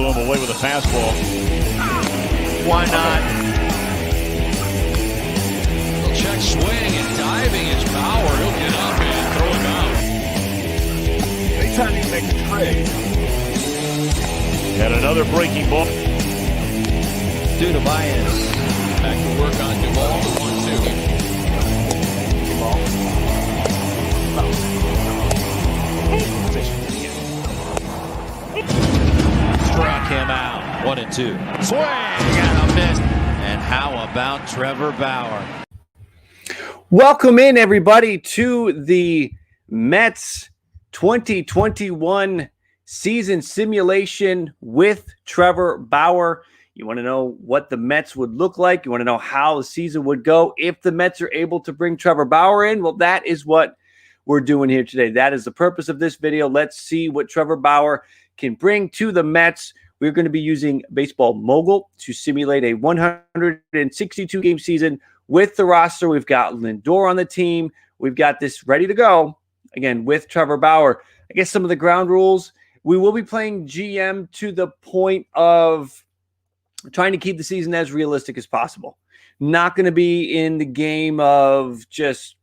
blew him away with a fastball. Why not? He'll check swing and diving is Bauer. He'll get up and throw him out. Anytime you make a trade. And another breaking ball. Due to Baez. Back to work on Duvall. 1-2. Struck him out. 1-2. Swing and a miss. And how about Trevor Bauer? Welcome in, everybody, to the Mets 2021 season simulation with Trevor Bauer. You want to know what the Mets would look like? You want to know how the season would go if the Mets are able to bring Trevor Bauer in? Well, that is what we're doing here today. That is the purpose of this video. Let's see what Trevor Bauer can bring to the Mets. We're going to be using Baseball Mogul to simulate a 162-game season with the roster. We've got Lindor on the team. We've got this ready to go, again, with Trevor Bauer. I guess some of the ground rules. We will be playing GM to the point of trying to keep the season as realistic as possible. Not going to be in the game of just,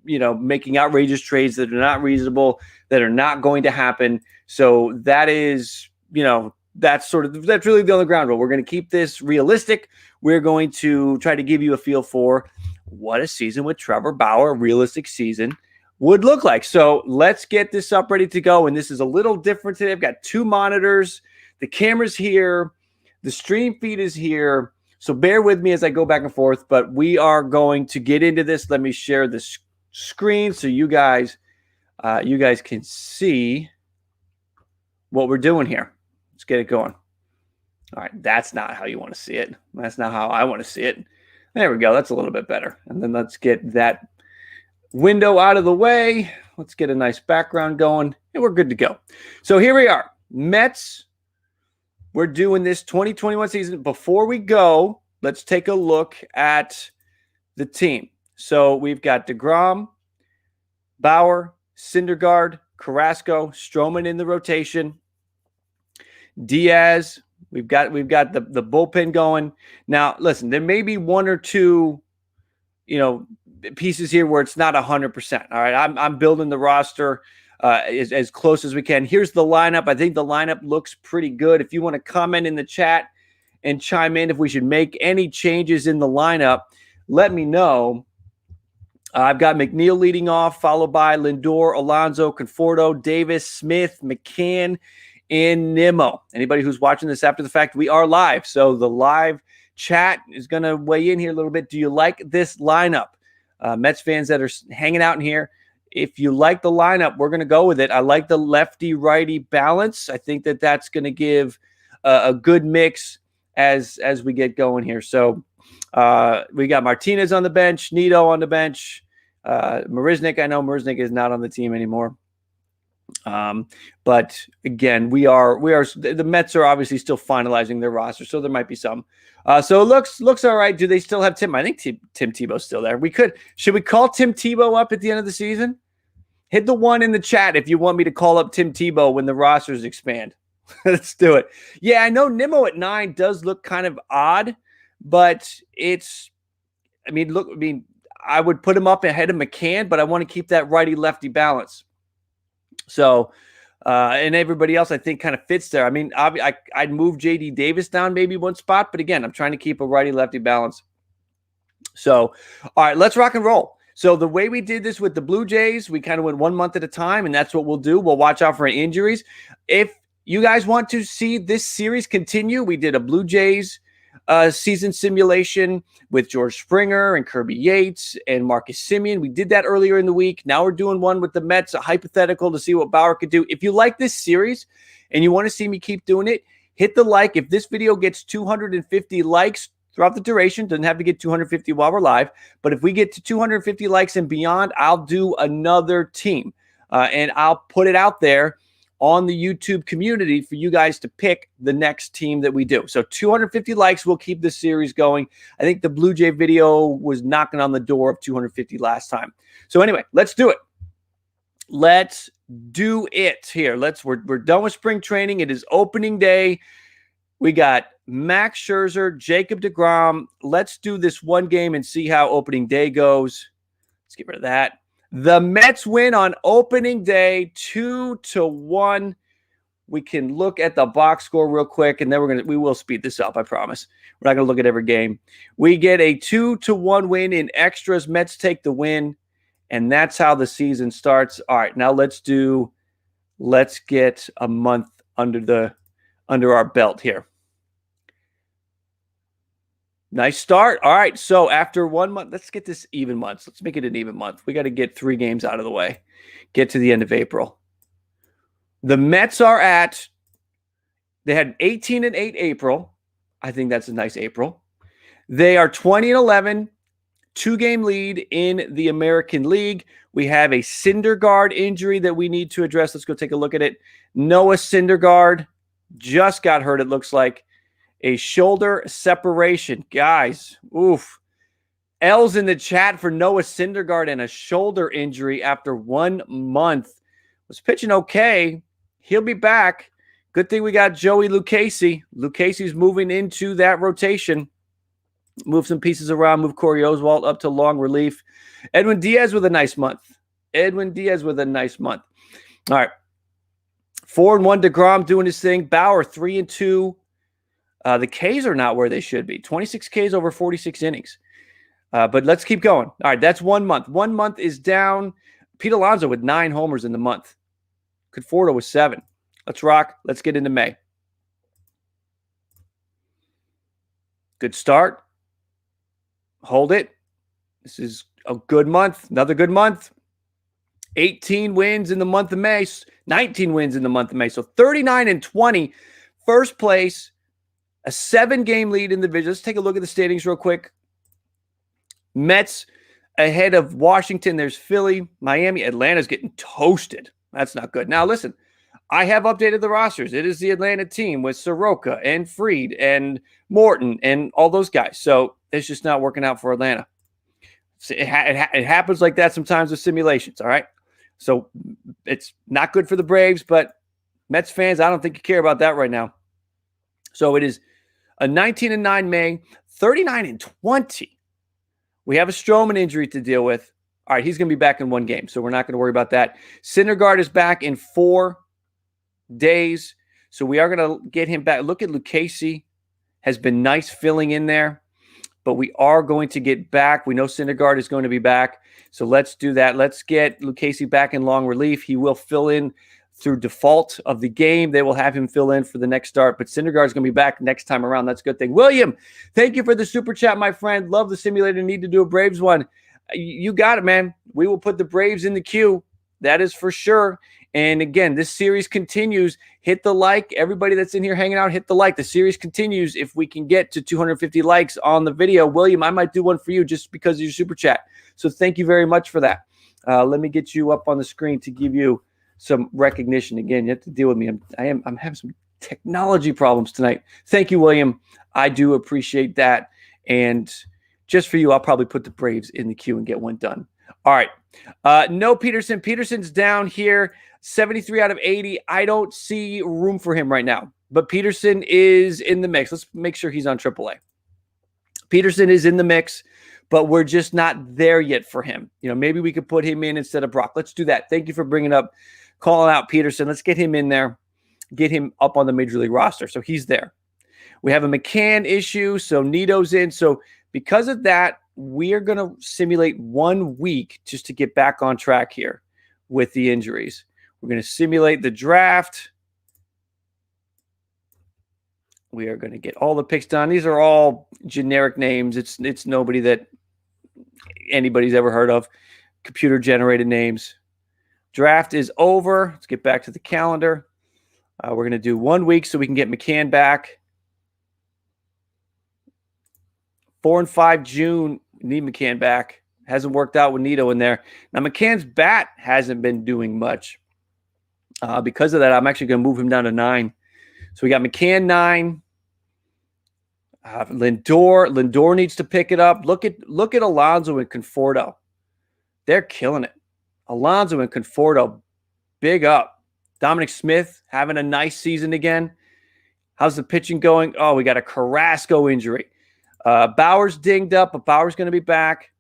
making outrageous trades that are not reasonable, that are not going to happen. So that is, that's really the only ground rule. We're going to keep this realistic. We're going to try to give you a feel for what a season with Trevor Bauer, a realistic season, would look like. So let's get this up ready to go. And this is a little different today. I've got two monitors. The camera's here. The stream feed is here. So bear with me as I go back and forth. But we are going to get into this. Let me share the screen so you guys can see what we're doing here. Let's get it going. All right, that's not how you want to see it. That's not how I want to see it. There we go. That's a little bit better. And then let's get that window out of the way. Let's get a nice background going, and we're good to go. So here we are. Mets, we're doing this 2021 season. Before we go, let's take a look at the team. So we've got deGrom, Bauer, Syndergaard, Carrasco, Stroman in the rotation. Diaz, we've got the bullpen going. Now, listen, there may be one or two, pieces here where it's not 100%. All right, I'm building the roster as close as we can. Here's the lineup. I think the lineup looks pretty good. If you want to comment in the chat and chime in if we should make any changes in the lineup, let me know. I've got McNeil leading off, followed by Lindor, Alonso, Conforto, Davis, Smith, McCann, and Nimmo. Anybody who's watching this after the fact, we are live. So the live chat is going to weigh in here a little bit. Do you like this lineup? Mets fans that are hanging out in here, if you like the lineup, we're going to go with it. I like the lefty-righty balance. I think that that's going to give a good mix as we get going here. So we got Martinez on the bench, Nito on the bench, Marisnik. I know Marisnik is not on the team anymore. But again, the Mets are obviously still finalizing their roster, so there might be some. So it looks all right. Do they still have Tim? I think Tim Tebow's still there. Should we call Tim Tebow up at the end of the season? Hit the one in the chat if you want me to call up Tim Tebow when the rosters expand. Let's do it. Yeah, I know Nimmo at 9 does look kind of odd, but I would put him up ahead of McCann, but I want to keep that righty-lefty balance. So, and everybody else I think kind of fits there. I'd move J.D. Davis down maybe one spot, but again, I'm trying to keep a righty-lefty balance. So, all right, let's rock and roll. So the way we did this with the Blue Jays, we kind of went 1 month at a time, and that's what we'll do. We'll watch out for injuries. If you guys want to see this series continue, we did a Blue Jays season simulation with George Springer and Kirby Yates and Marcus Semien. We did that earlier in the week. Now we're doing one with the Mets, a hypothetical to see what Bauer could do. If you like this series and you want to see me keep doing it, hit the like. If this video gets 250 likes throughout the duration, doesn't have to get 250 while we're live, but if we get to 250 likes and beyond, I'll do another team and I'll put it out there on the YouTube community for you guys to pick the next team that we do. So 250 likes will keep this series going. I think the Blue Jay video was knocking on the door of 250 last time. So anyway, let's do it. Let's do it here. We're done with spring training. It is opening day. We got Max Scherzer, Jacob deGrom. Let's do this one game and see how opening day goes. Let's get rid of that. The Mets win on opening day 2-1. We can look at the box score real quick, and then we will speed this up, I promise. We're not going to look at every game. We get a 2-1 win in extras. Mets take the win, and that's how the season starts. All right, now let's get a month under our belt here. Nice start. All right, so after 1 month, let's get this even months. Let's make it an even month. We got to get 3 games out of the way. Get to the end of April. The Mets they had 18-8 April. I think that's a nice April. They are 20-11, 2-game lead in the American League. We have a Syndergaard injury that we need to address. Let's go take a look at it. Noah Syndergaard just got hurt, it looks like. A shoulder separation. Guys, oof. L's in the chat for Noah Syndergaard and a shoulder injury after 1 month. Was pitching okay. He'll be back. Good thing we got Joey Lucchesi. Lucchesi's moving into that rotation. Move some pieces around. Move Corey Oswalt up to long relief. Edwin Diaz with a nice month. All right. 4-1 deGrom doing his thing. Bauer 3-2. The Ks are not where they should be. 26 Ks over 46 innings. But let's keep going. All right, that's 1 month. 1 month is down. Pete Alonso with 9 homers in the month. Conforto with 7. Let's rock. Let's get into May. Good start. Hold it. This is a good month. Another good month. 18 wins in the month of May. 19 wins in the month of May. So 39-20. First place. A 7-game lead in the division. Let's take a look at the standings real quick. Mets ahead of Washington. There's Philly, Miami. Atlanta's getting toasted. That's not good. Now, listen, I have updated the rosters. It is the Atlanta team with Soroka and Fried and Morton and all those guys. So it's just not working out for Atlanta. It happens like that sometimes with simulations, all right? So it's not good for the Braves, but Mets fans, I don't think you care about that right now. So it is a 19-9 May, 39-20. We have a Stroman injury to deal with. All right, he's going to be back in 1 game, so we're not going to worry about that. Syndergaard is back in 4 days, so we are going to get him back. Look at Lucchesi. Has been nice filling in there, but we are going to get back. We know Syndergaard is going to be back, so let's do that. Let's get Lucchesi back in long relief. He will fill in through default of the game. They will have him fill in for the next start, but Syndergaard is going to be back next time around. That's a good thing. William, thank you for the super chat, my friend. Love the simulator. Need to do a Braves one. You got it, man. We will put the Braves in the queue. That is for sure. And again, this series continues. Hit the like. Everybody that's in here hanging out, hit the like. The series continues. If we can get to 250 likes on the video, William, I might do one for you just because of your super chat. So thank you very much for that. Let me get you up on the screen to give you some recognition. Again, you have to deal with me. I'm having some technology problems tonight. Thank you, William. I do appreciate that. And just for you, I'll probably put the Braves in the queue and get one done. All right. No Peterson. Peterson's down here. 73 out of 80. I don't see room for him right now. But Peterson is in the mix. Let's make sure he's on AAA. Peterson is in the mix, but we're just not there yet for him. You know, maybe we could put him in instead of Brock. Let's do that. Thank you for calling out Peterson. Let's get him in there, get him up on the Major League roster. So he's there. We have a McCann issue, so Nito's in. So because of that, we are going to simulate 1 week just to get back on track here with the injuries. We're going to simulate the draft. We are going to get all the picks done. These are all generic names. It's nobody that anybody's ever heard of. Computer-generated names. Draft is over. Let's get back to the calendar. We're going to do 1 week so we can get McCann back. 4 and 5 June, need McCann back. Hasn't worked out with Nito in there. Now, McCann's bat hasn't been doing much. Because of that, I'm actually going to move him down to 9. So we got McCann 9. Lindor needs to pick it up. Look at Alonso and Conforto. They're killing it. Alonso and Conforto Big up. Dominic Smith having a nice season again. How's the pitching going? Oh, we got a Carrasco injury. Bauer's dinged up, but Bauer's going to be back.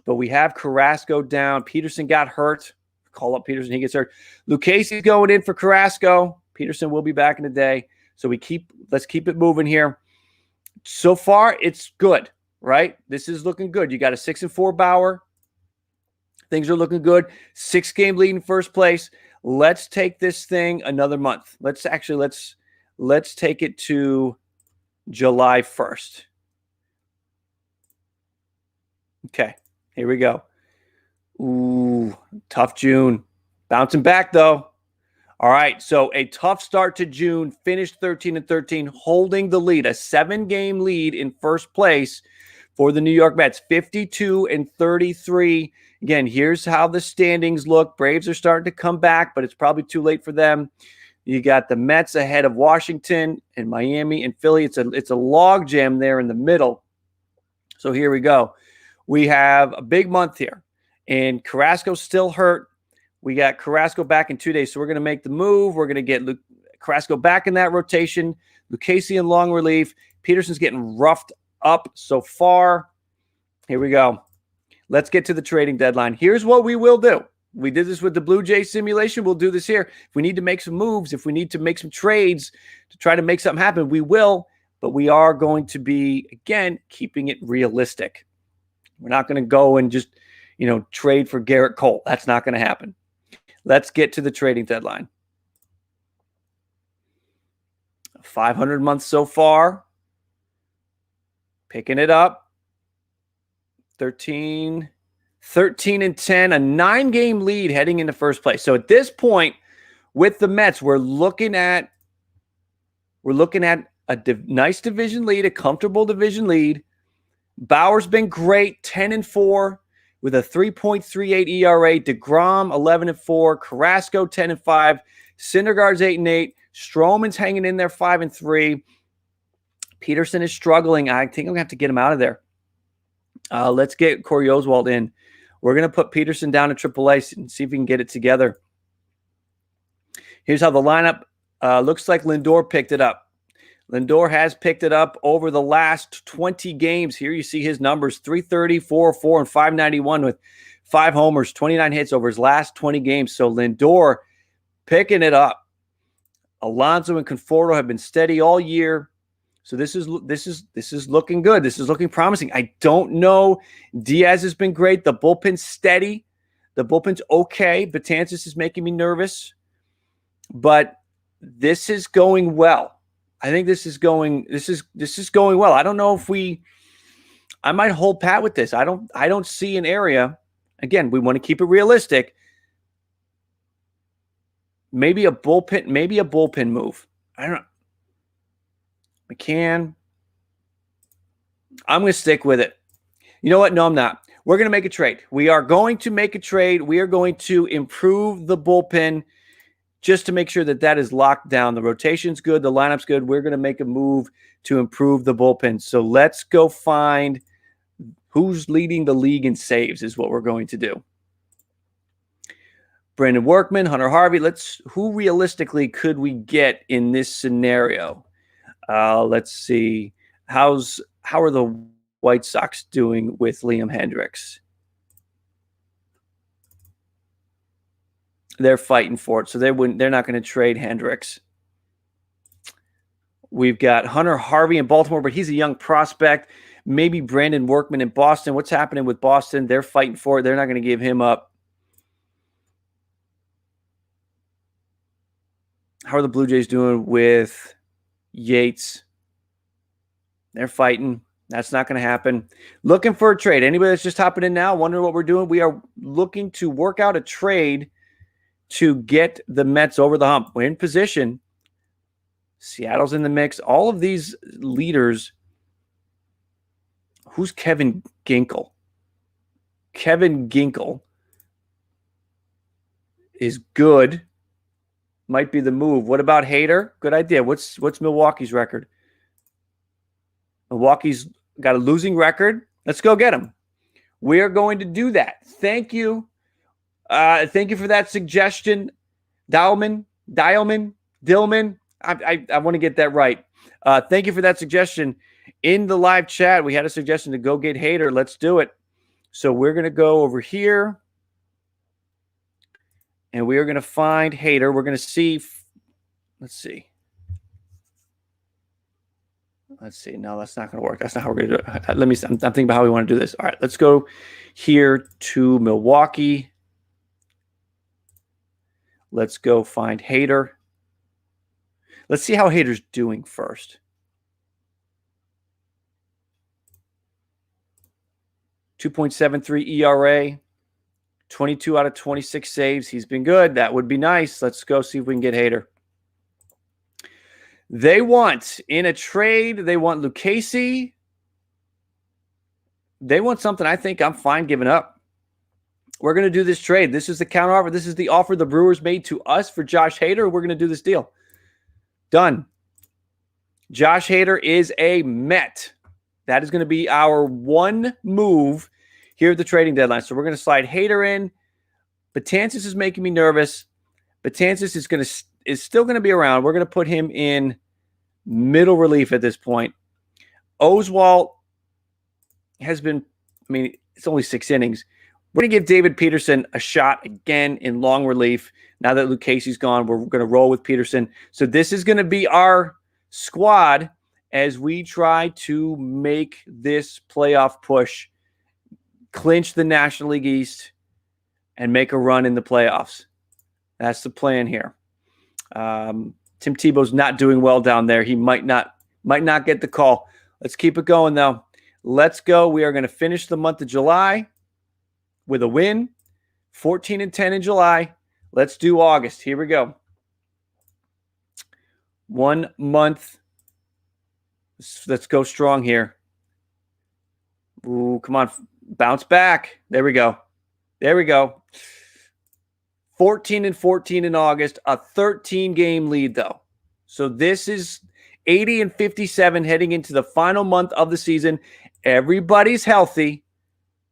But we have Carrasco down. Peterson got hurt. Call up Peterson. He gets hurt. Lucchese's going in for Carrasco. Peterson will be back in a day. So let's keep it moving here. So far, it's good, right? This is looking good. You got a 6-4 Bauer. Things are looking good. 6-game lead in first place. Let's take this thing another month. Let's take it to July 1st. Okay, here we go. Ooh, tough June. Bouncing back, though. All right, so a tough start to June. Finished 13-13, holding the lead. A 7-game lead in first place for the New York Mets. 52-33. Again, here's how the standings look. Braves are starting to come back, but it's probably too late for them. You got the Mets ahead of Washington and Miami and Philly. It's a log jam there in the middle. So here we go. We have a big month here. And Carrasco's still hurt. We got Carrasco back in 2 days. So we're going to make the move. We're going to get Carrasco back in that rotation. Lucchese in long relief. Peterson's getting roughed up so far. Here we go. Let's get to the trading deadline. Here's what we will do. We did this with the Blue Jays simulation. We'll do this here. If we need to make some moves, if we need to make some trades to try to make something happen, we will. But we are going to be, again, keeping it realistic. We're not going to go and just, trade for Garrett Cole. That's not going to happen. Let's get to the trading deadline. 500 months so far. Picking it up. 13-10, a 9-game lead heading into first place. So at this point with the Mets, we're looking at a nice division lead, a comfortable division lead. Bauer's been great, 10-4 with a 3.38 ERA. deGrom 11-4, Carrasco 10-5, Syndergaard's 8-8, Stroman's hanging in there 5-3. Peterson is struggling. I think I'm gonna have to get him out of there. Let's get Corey Oswalt in. We're gonna put Peterson down to AAA and see if we can get it together. Here's how the lineup looks like. Lindor picked it up. Lindor has picked it up over the last 20 games. Here you see his numbers, 330, 404, and 591 with 5 homers, 29 hits over his last 20 games. So Lindor picking it up. Alonso and Conforto have been steady all year. So this is looking good. This is looking promising. I don't know. Diaz has been great. The bullpen's steady. The bullpen's okay. Betances is making me nervous. But this is going well. I think this is going well. I don't know if I might hold pat with this. I don't see an area. Again, we want to keep it realistic. Maybe a bullpen move. I don't know. McCann. I'm going to stick with it. You know what? No, I'm not. We're going to make a trade. We are going to make a trade. We are going to improve the bullpen just to make sure that is locked down. The rotation's good. The lineup's good. We're going to make a move to improve the bullpen. So let's go find who's leading the league in saves is what we're going to do. Brandon Workman, Hunter Harvey. Who realistically could we get in this scenario? Let's see. How are the White Sox doing with Liam Hendricks? They're fighting for it, so they're not going to trade Hendricks. We've got Hunter Harvey in Baltimore, but he's a young prospect. Maybe Brandon Workman in Boston. What's happening with Boston? They're fighting for it. They're not going to give him up. How are the Blue Jays doing with Yates? They're fighting. That's not going to happen. Looking for a trade. Anybody that's just hopping in now, wondering what we're doing? We are looking to work out a trade to get the Mets over the hump. We're in position. Seattle's in the mix. All of these leaders. Who's Kevin Ginkel? Kevin Ginkel is good. Might be the move. What about Hader? Good idea. What's Milwaukee's record? Milwaukee's got a losing record. Let's go get him. We are going to do that. Thank you. Thank you for that suggestion. Dillman. I want to get that right. Thank you for that suggestion. In the live chat, we had a suggestion to go get Hader. Let's do it. So we're going to go over here, and we are going to find Hader. We're going to see. Let's see. No, that's not going to work. That's not how we're going to do it. Let me. I'm thinking about how we want to do this. All right, let's go here to Milwaukee. Let's go find Hader. Let's see how Hader's doing first. 2.73 ERA, 22 out of 26 saves. He's been good. That would be nice. Let's go see if we can get Hader. They want, in a trade, they want Lucchesi. They want something I think I'm fine giving up. We're going to do this trade. This is the counteroffer. This is the offer the Brewers made to us for Josh Hader. We're going to do this deal. Done. Josh Hader is a Met. That is going to be our one move here at the trading deadline. So we're going to slide Hader in. Betances is making me nervous. Betances is still going to be around. We're going to put him in middle relief at this point. Oswalt has been, it's only 6 innings. We're going to give David Peterson a shot again in long relief. Now that Lucchesi's gone, we're going to roll with Peterson. So this is going to be our squad as we try to make this playoff push, clinch the National League East, and make a run in the playoffs. That's the plan here. Tim Tebow's not doing well down there. He might not get the call. Let's keep it going, though. Let's go. We are going to finish the month of July with a win, 14-10 in July. Let's do August. Here we go. 1 month. Let's go strong here. Ooh, come on. Bounce back. There we go. 14-14 in August. A 13-game lead, though. So this is 80-57 heading into the final month of the season. Everybody's healthy.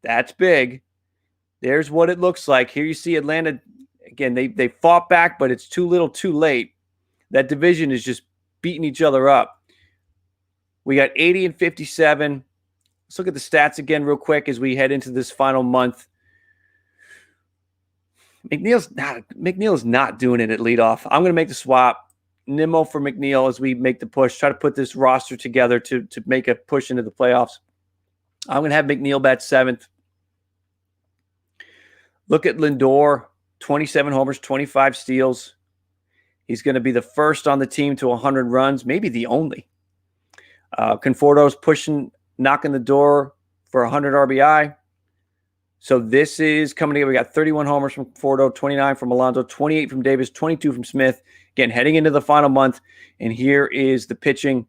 That's big. There's what it looks like. Here you see Atlanta. Again, they fought back, but it's too little too late. That division is just beating each other up. We got 80-57. Let's look at the stats again real quick as we head into this final month. McNeil's not doing it at leadoff. I'm going to make the swap. Nimmo for McNeil as we make the push. Try to put this roster together to make a push into the playoffs. I'm going to have McNeil bat 7th. Look at Lindor, 27 homers, 25 steals. He's going to be the first on the team to 100 runs, maybe the only. Conforto's knocking the door for 100 RBI. So this is coming together. We got 31 homers from Conforto, 29 from Alonso, 28 from Davis, 22 from Smith. Again, heading into the final month. And here is the pitching.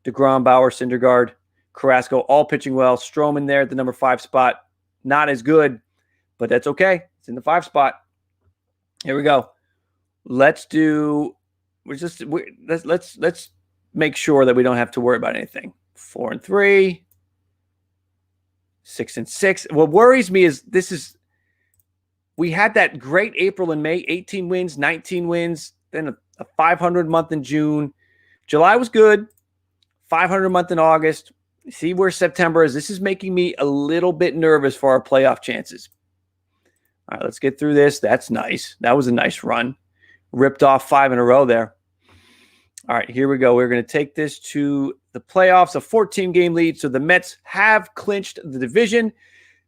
deGrom, Bauer, Syndergaard, Carrasco, all pitching well. Stroman there at the number 5 spot. Not as good, but that's okay. It's in the 5 spot. Here we go. Let's make sure that we don't have to worry about anything. 4-3, 6-6. What worries me is we had that great April and May, 18 wins, 19 wins, then a 500 month in June. July was good, 500 month in August. See where September is. This is making me a little bit nervous for our playoff chances. All right, let's get through this. That's nice. That was a nice run. Ripped off 5 in a row there. All right, here we go. We're going to take this to the playoffs, a 14-game lead. So the Mets have clinched the division,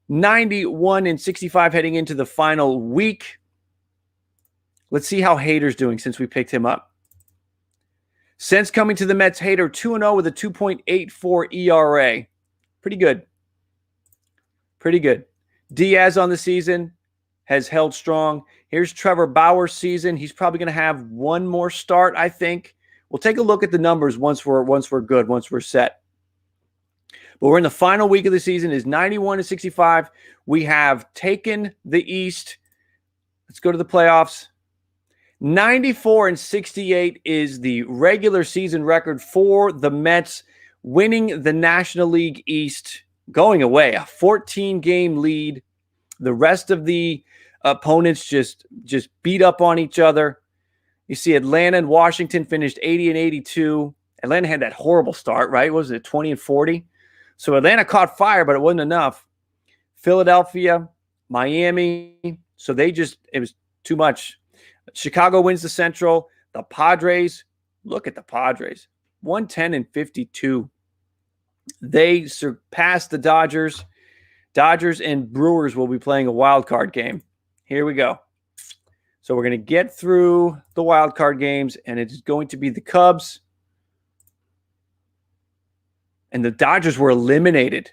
91-65 heading into the final week. Let's see how Hader's doing since we picked him up. Since coming to the Mets, Hader 2-0 with a 2.84 ERA. Pretty good. Pretty good. Diaz on the season has held strong. Here's Trevor Bauer's season. He's probably going to have one more start, I think. We'll take a look at the numbers once we're good, once we're set. But we're in the final week of the season. Is 91-65. We have taken the East. Let's go to the playoffs. 94-68 is the regular season record for the Mets, winning the National League East, going away, a 14-game lead. The rest of the opponents just beat up on each other. You see Atlanta and Washington finished 80 and 82. Atlanta had that horrible start, right? What was it, 20 and 40? So Atlanta caught fire, but it wasn't enough. Philadelphia, Miami. So it was too much. Chicago wins the Central. The Padres, look at the Padres, 110 and 52. They surpassed the Dodgers. Dodgers and Brewers will be playing a wild card game. Here we go. So we're going to get through the wild card games, and it's going to be the Cubs. And the Dodgers were eliminated.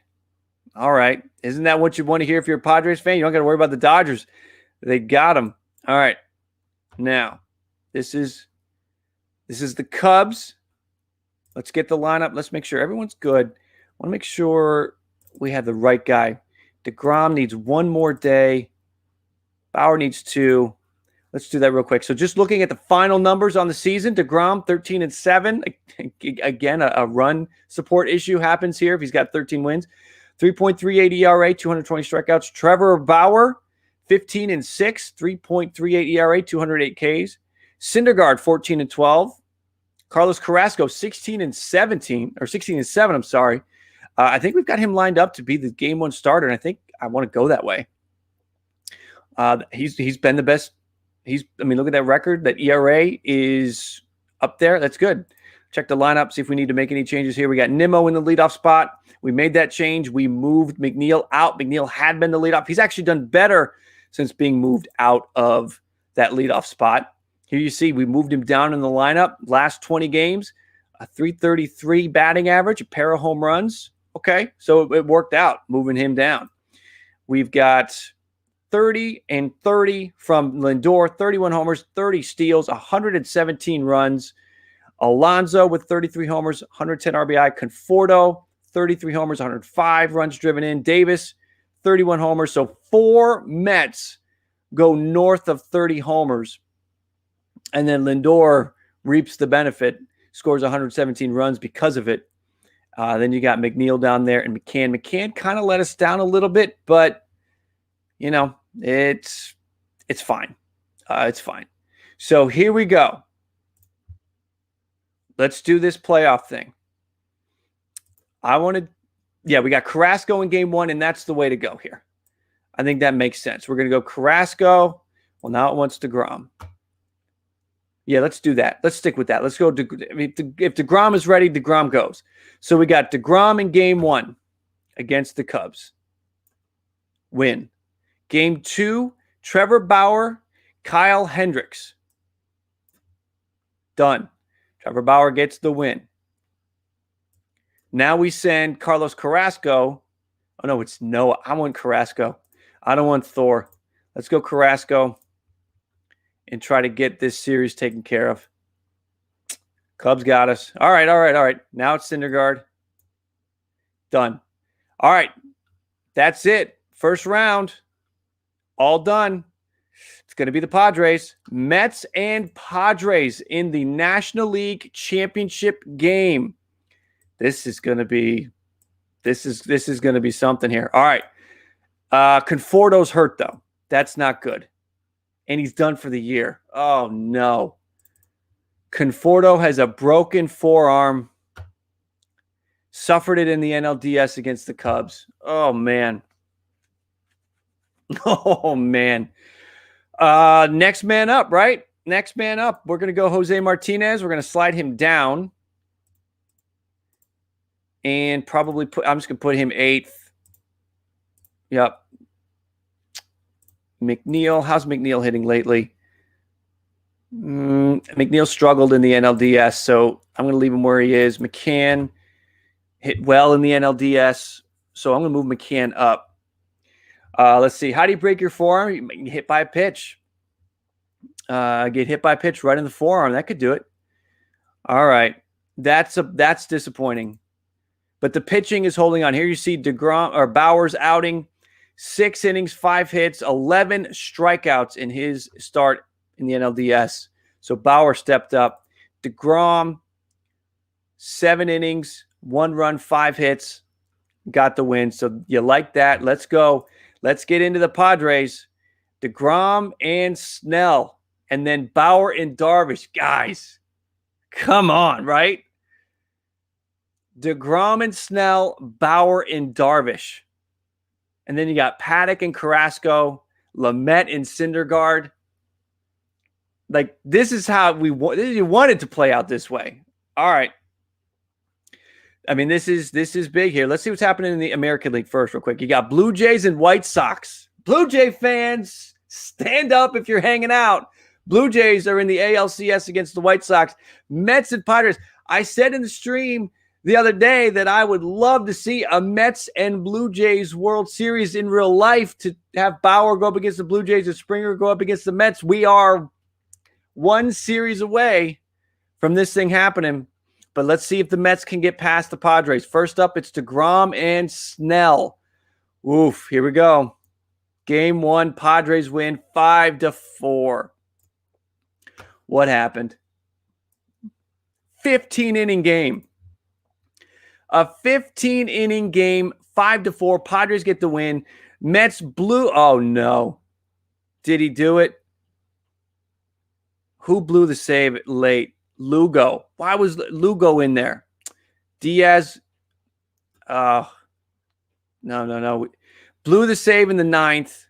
All right. Isn't that what you want to hear if you're a Padres fan? You don't got to worry about the Dodgers. They got them. All right. Now, this is the Cubs. Let's get the lineup. Let's make sure everyone's good. I want to make sure we have the right guy. deGrom needs one more day. Bauer needs 2. Let's do that real quick. So just looking at the final numbers on the season, deGrom 13 and 7. Again, a run support issue happens here if he's got 13 wins. 3.38 ERA, 220 strikeouts. Trevor Bauer 15 and 6, 3.38 ERA, 208 Ks. Syndergaard 14 and 12. Carlos Carrasco 16 and 17, or 16 and 7. I'm sorry. I think we've got him lined up to be the game 1 starter, and I think I want to go that way. He's been the best. Look at that record. That ERA is up there. That's good. Check the lineup, see if we need to make any changes here. We got Nimmo in the leadoff spot. We made that change. We moved McNeil out. McNeil had been the leadoff. He's actually done better since being moved out of that leadoff spot. Here you see we moved him down in the lineup. Last 20 games, a 333 batting average, a pair of home runs. Okay, so it worked out, moving him down. We've got 30 and 30 from Lindor, 31 homers, 30 steals, 117 runs. Alonso with 33 homers, 110 RBI. Conforto, 33 homers, 105 runs driven in. Davis, 31 homers. So 4 Mets go north of 30 homers. And then Lindor reaps the benefit, scores 117 runs because of it. Then you got McNeil down there and McCann. McCann kind of let us down a little bit, but, it's fine. It's fine. So here we go. Let's do this playoff thing. We got Carrasco in game 1, and that's the way to go here. I think that makes sense. We're going to go Carrasco. Well, now it wants deGrom. Yeah, let's do that. Let's stick with that. Let's go. If deGrom is ready, deGrom goes. So we got deGrom in game 1 against the Cubs. Win. Game 2, Trevor Bauer, Kyle Hendricks. Done. Trevor Bauer gets the win. Now we send Carlos Carrasco. Oh, no, it's Noah. I want Carrasco. I don't want Thor. Let's go Carrasco and try to get this series taken care of. Cubs got us. All right. Now it's Syndergaard. Done. All right. That's it. First round. All done. It's going to be the Padres. Mets and Padres in the National League Championship game. This is going to be something here. All right. Conforto's hurt, though. That's not good. And he's done for the year. Oh, no. Conforto has a broken forearm. Suffered it in the NLDS against the Cubs. Oh, man. Oh, man. Next man up, right? Next man up. We're going to go Jose Martinez. We're going to slide him down. And probably I'm just going to put him 8th. Yep. McNeil. How's McNeil hitting lately? McNeil struggled in the NLDS, so I'm going to leave him where he is. McCann hit well in the NLDS, so I'm going to move McCann up. Let's see. How do you break your forearm? You get hit by a pitch. Get hit by a pitch right in the forearm. That could do it. All right. That's disappointing. But the pitching is holding on. Here you see deGrom or Bauer's outing. 6 innings, 5 hits, 11 strikeouts in his start in the NLDS. So Bauer stepped up. deGrom, 7 innings, 1 run, 5 hits, got the win. So you like that. Let's go. Let's get into the Padres. deGrom and Snell. And then Bauer and Darvish. Guys, come on, right? deGrom and Snell, Bauer and Darvish. And then you got Paddock and Carrasco, Lamet and Syndergaard. Like, this is how you want it to play out this way. All right. I mean, this is big here. Let's see what's happening in the American League first real quick. You got Blue Jays and White Sox. Blue Jay fans, stand up if you're hanging out. Blue Jays are in the ALCS against the White Sox. Mets and Padres. I said in the stream the other day that I would love to see a Mets and Blue Jays World Series in real life, to have Bauer go up against the Blue Jays and Springer go up against the Mets. We are one series away from this thing happening. But let's see if the Mets can get past the Padres. First up, it's deGrom and Snell. Oof, here we go. Game 1, Padres win 5-4. What happened? 15-inning game. A 15-inning game, 5-4. Padres get the win. Mets blew. Oh, no. Did he do it? Who blew the save late? Lugo. Why was Lugo in there? Diaz. No. Blew the save in the 9th.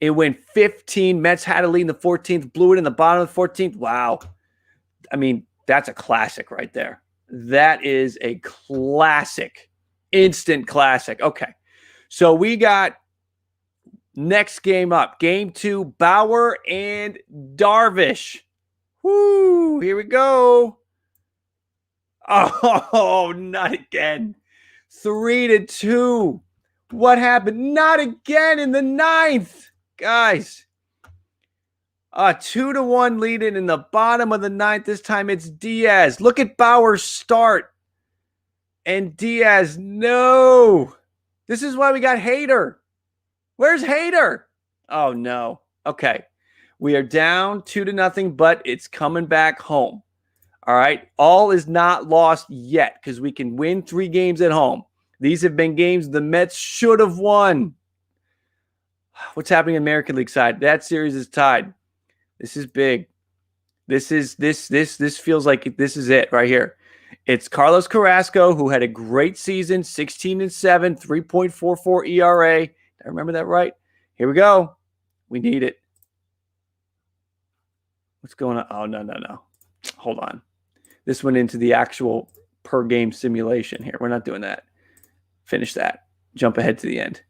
It went 15. Mets had a lead in the 14th. Blew it in the bottom of the 14th. Wow. I mean, that's a classic right there. That is a classic. Instant classic. Okay. So we got next game up. Game 2, Bauer and Darvish. Woo, here we go. Oh, not again. 3-2. What happened? Not again in the 9th. Guys. 2-1 leading in the bottom of the 9th. This time it's Diaz. Look at Bauer's start. And Diaz, no. This is why we got Hader. Where's Hader? Oh, no. Okay. We are down 2-0, but it's coming back home. All right. All is not lost yet, because we can win 3 games at home. These have been games the Mets should have won. What's happening in the American League side? That series is tied. This is big. This feels like this is it right here. It's Carlos Carrasco, who had a great season, 16-7, 3.44 ERA. Did I remember that right? Here we go. We need it. What's going on? Oh, no. Hold on. This went into the actual per game simulation here. We're not doing that. Finish that. Jump ahead to the end.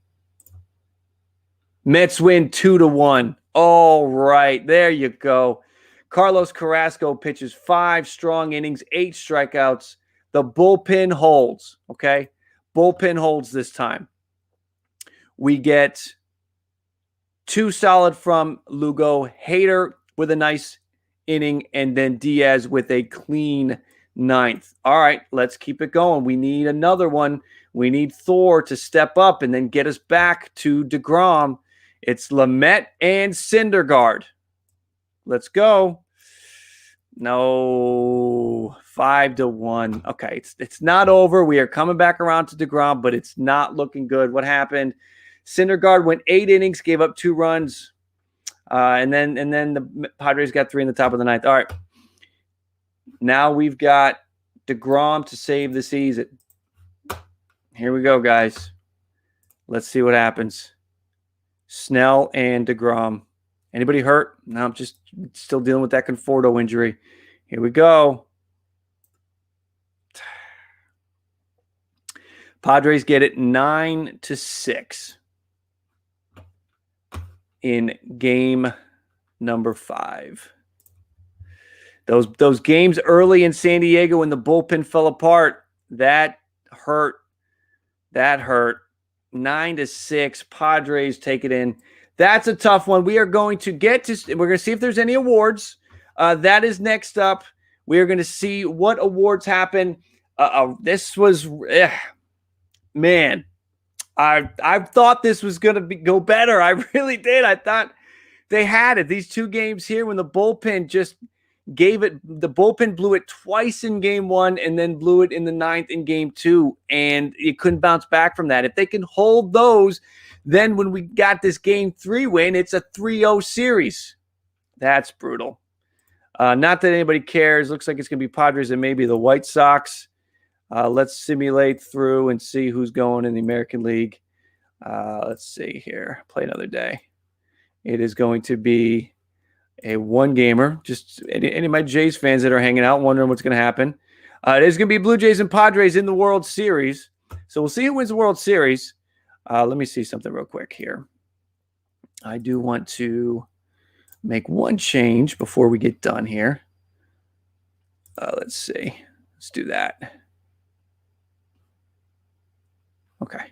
Mets win 2-1. All right. There you go. Carlos Carrasco pitches 5 strong innings, 8 strikeouts. The bullpen holds. Okay. Bullpen holds this time. We get 2 solid from Lugo. Hader with a nice inning, and then Diaz with a clean 9th. All right, let's keep it going. We need another one. We need Thor to step up and then get us back to deGrom. It's Lamet and Syndergaard. Let's go. No, 5-1. Okay, it's not over. We are coming back around to deGrom, but it's not looking good. What happened? Syndergaard went 8 innings, gave up 2 runs. And then the Padres got 3 in the top of the 9th. All right. Now we've got deGrom to save the season. Here we go, guys. Let's see what happens. Snell and deGrom. Anybody hurt? No, I'm just still dealing with that Conforto injury. Here we go. Padres get it 9-6. In game number 5. Those games early in San Diego when the bullpen fell apart, that hurt. That hurt. 9-6. Padres take it in. That's a tough one. We are going to get to. We're going to see if there's any awards. That is next up. We are going to see what awards happen. This was, man. I thought this was going to go better. I really did. I thought they had it. These 2 games here when the bullpen just gave it. The bullpen blew it twice in game 1 and then blew it in the 9th in game 2. And you couldn't bounce back from that. If they can hold those, then when we got this game 3 win, it's a 3-0 series. That's brutal. Not that anybody cares. Looks like it's going to be Padres and maybe the White Sox. Let's simulate through and see who's going in the American League. Let's see here. Play another day. It is going to be a one-gamer. Just any of my Jays fans that are hanging out wondering what's going to happen. It is going to be Blue Jays and Padres in the World Series. So we'll see who wins the World Series. Let me see something real quick here. I do want to make one change before we get done here. Let's see. Let's do that. Okay.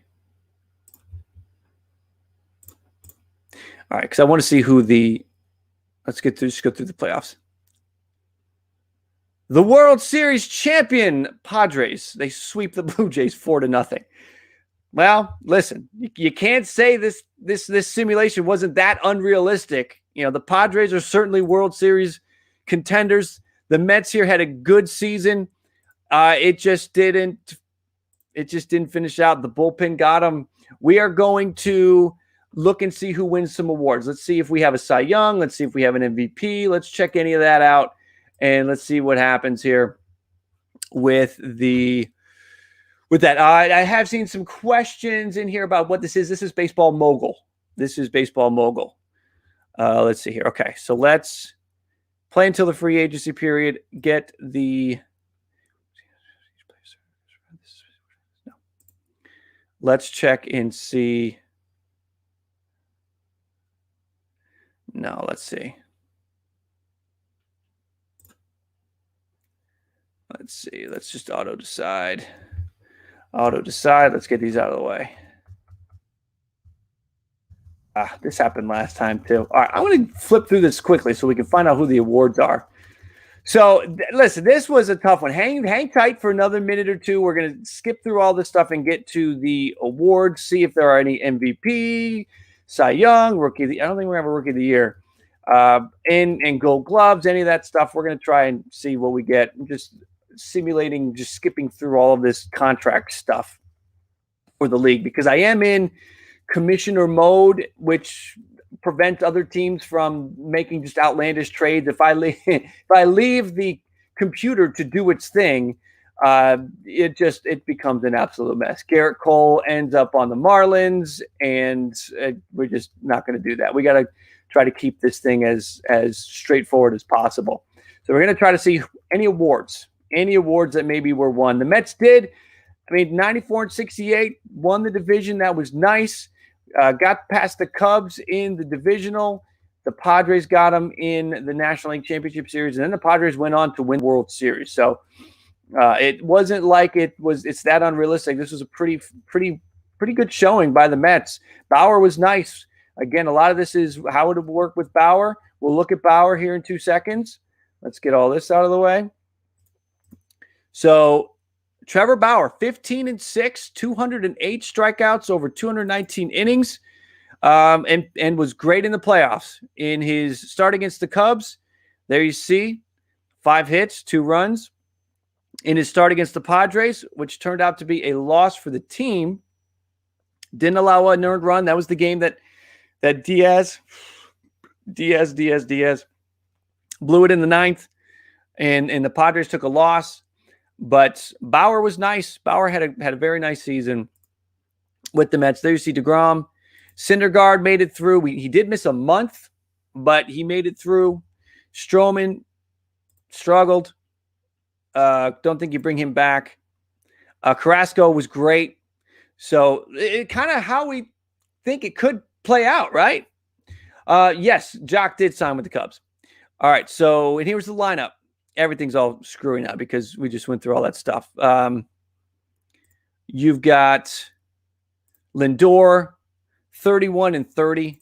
All right, because I want to see who the – let's just go through the playoffs. The World Series champion Padres. They sweep the Blue Jays 4-0. Well, listen, you can't say this simulation wasn't that unrealistic. You know, the Padres are certainly World Series contenders. The Mets here had a good season. It just didn't finish out. The bullpen got them. We are going to look and see who wins some awards. Let's see if we have a Cy Young. Let's see if we have an MVP. Let's check any of that out, and let's see what happens here with that. I have seen some questions in here about what this is. This is Baseball Mogul. Let's see here. Okay, so let's play until the free agency period. Get the let's check and see. No, let's see. Let's just auto decide. Let's get these out of the way. This happened last time too. All right, I'm going to flip through this quickly so we can find out who the awards are. So, listen, this was a tough one. Hang tight for another minute or two. We're going to skip through all this stuff and get to the awards, see if there are any MVP, Cy Young, Rookie of the – I don't think we're going to have a Rookie of the Year. And Gold Gloves, any of that stuff. We're going to try and see what we get. Just simulating, just skipping through all of this contract stuff for the league because I am in commissioner mode, which prevents other teams from making just outlandish trades. If I leave the computer to do its thing, it becomes an absolute mess. Garrett Cole ends up on the Marlins, and we're just not going to do that. We got to try to keep this thing as straightforward as possible. So we're going to try to see any awards that maybe were won. The Mets did. 94-68, won the division. That was nice. Got past the Cubs in the divisional. The Padres got them in the National League Championship Series, and then the Padres went on to win the World Series. So it wasn't like it's that unrealistic. This was a pretty good showing by the Mets. Bauer was nice. Again, a lot of this is how it would work with Bauer. We'll look at Bauer here in 2 seconds. Let's get all this out of the way. So Trevor Bauer, 15-6, 208 strikeouts over 219 innings, and was great in the playoffs. In his start against the Cubs, there you see 5 hits, 2 runs. In his start against the Padres, which turned out to be a loss for the team, didn't allow an earned run. That was the game that Diaz blew it in the 9th, and the Padres took a loss. But Bauer was nice. Bauer had a very nice season with the Mets. There you see deGrom. Syndergaard made it through. He did miss a month, but he made it through. Stroman struggled. Don't think you bring him back. Carrasco was great. So it kind of how we think it could play out, right? Yes, Jock did sign with the Cubs. All right, so and here's the lineup. Everything's all screwing up because we just went through all that stuff. You've got Lindor, 31-30.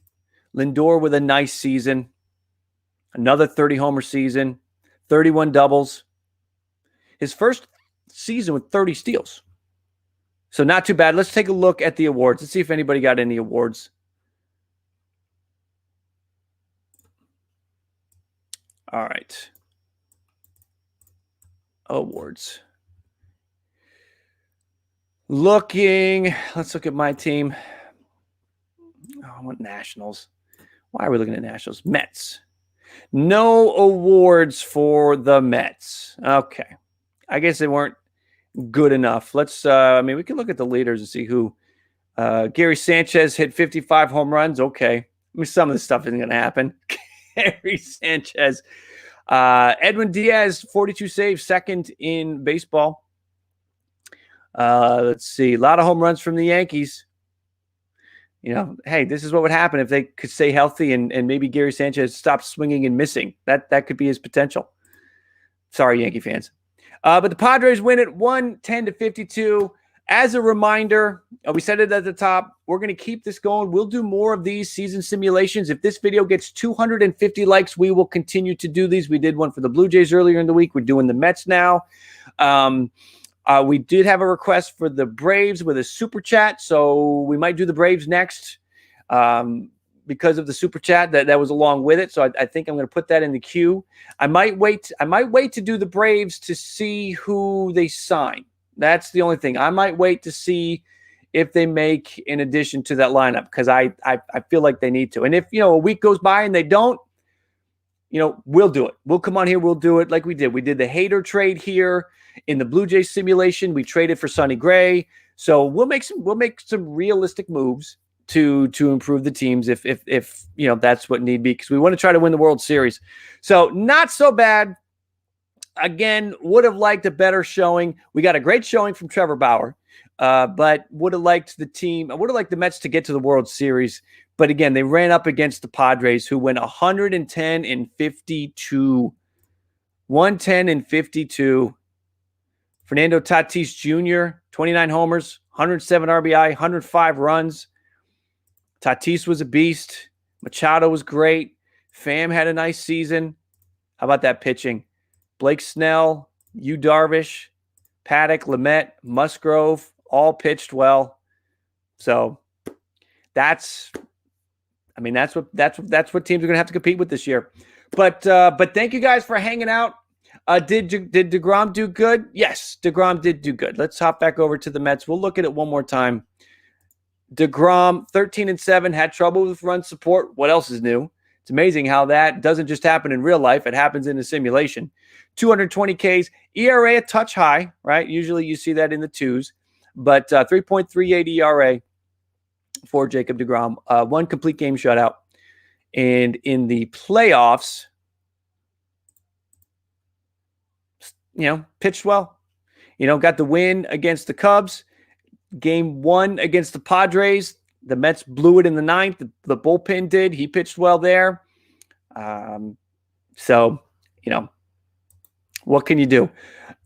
Lindor with a nice season. Another 30-homer season. 31 doubles. His first season with 30 steals. So not too bad. Let's take a look at the awards. Let's see if anybody got any awards. All right. Awards. Let's look at my team. Oh, I want Nationals. Why are we looking at Nationals? Mets. No awards for the Mets. Okay. I guess they weren't good enough. Let's, we can look at the leaders and see who. Gary Sanchez hit 55 home runs. Okay. Some of this stuff isn't going to happen. Gary Sanchez. Edwin Diaz, 42 saves, second in baseball. Let's see. A lot of home runs from the Yankees. Hey, this is what would happen if they could stay healthy and maybe Gary Sanchez stopped swinging and missing. That could be his potential. Sorry, Yankee fans. But the Padres win it 110-52. As a reminder, we said it at the top, we're going to keep this going. We'll do more of these season simulations. If this video gets 250 likes, we will continue to do these. We did one for the Blue Jays earlier in the week. We're doing the Mets now. We did have a request for the Braves with a super chat, so we might do the Braves next because of the super chat that was along with it. So I think I'm going to put that in the queue. I might wait to do the Braves to see who they sign. That's the only thing. I might wait to see if they make in addition to that lineup because I feel like they need to. And if a week goes by and they don't, we'll do it. We'll come on here. We'll do it like we did. We did the Hader trade here in the Blue Jays simulation. We traded for Sonny Gray. So we'll make some realistic moves to improve the teams if that's what need be because we want to try to win the World Series. So not so bad. Again, would have liked a better showing. We got a great showing from Trevor Bauer, but would have liked the Mets to get to the World Series. But again, they ran up against the Padres, who went 110-52. 110-52. Fernando Tatis Jr., 29 homers, 107 RBI, 105 runs. Tatis was a beast. Machado was great. Pham had a nice season. How about that pitching? Blake Snell, Yu Darvish, Paddock, Lamet, Musgrove, all pitched well. So that's what teams are going to have to compete with this year. But thank you guys for hanging out. Did deGrom do good? Yes, deGrom did do good. Let's hop back over to the Mets. We'll look at it one more time. deGrom, 13-7, had trouble with run support. What else is new? It's amazing how that doesn't just happen in real life. It happens in a simulation. 220 Ks, ERA a touch high, right? Usually you see that in the twos, but 3.38 ERA for Jacob deGrom. One complete game shutout. And in the playoffs, pitched well. Got the win against the Cubs. Game 1 against the Padres. The Mets blew it in the 9th. The bullpen did. He pitched well there. What can you do?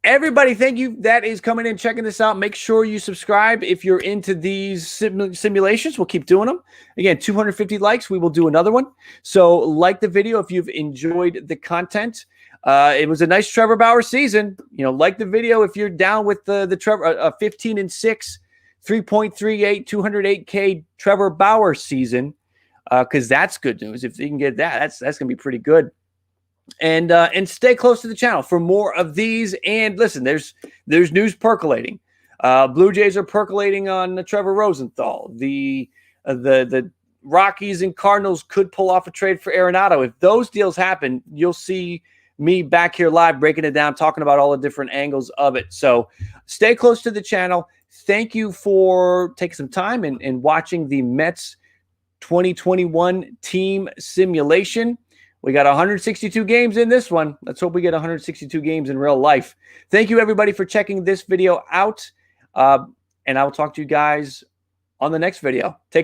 Everybody, thank you that is coming in, checking this out. Make sure you subscribe if you're into these simulations. We'll keep doing them. Again, 250 likes. We will do another one. So like the video if you've enjoyed the content. It was a nice Trevor Bauer season. Like the video if you're down with the Trevor 15-6, 3.38, 208K Trevor Bauer season, because that's good news. If you can get that's going to be pretty good. And stay close to the channel for more of these. And listen, there's news percolating. Blue Jays are percolating on Trevor Rosenthal. The Rockies and Cardinals could pull off a trade for Arenado. If those deals happen, you'll see me back here live breaking it down, talking about all the different angles of it. So stay close to the channel. Thank you for taking some time and watching the Mets 2021 team simulation. We got 162 games in this one. Let's hope we get 162 games in real life. Thank you, everybody, for checking this video out. And I will talk to you guys on the next video. Take care.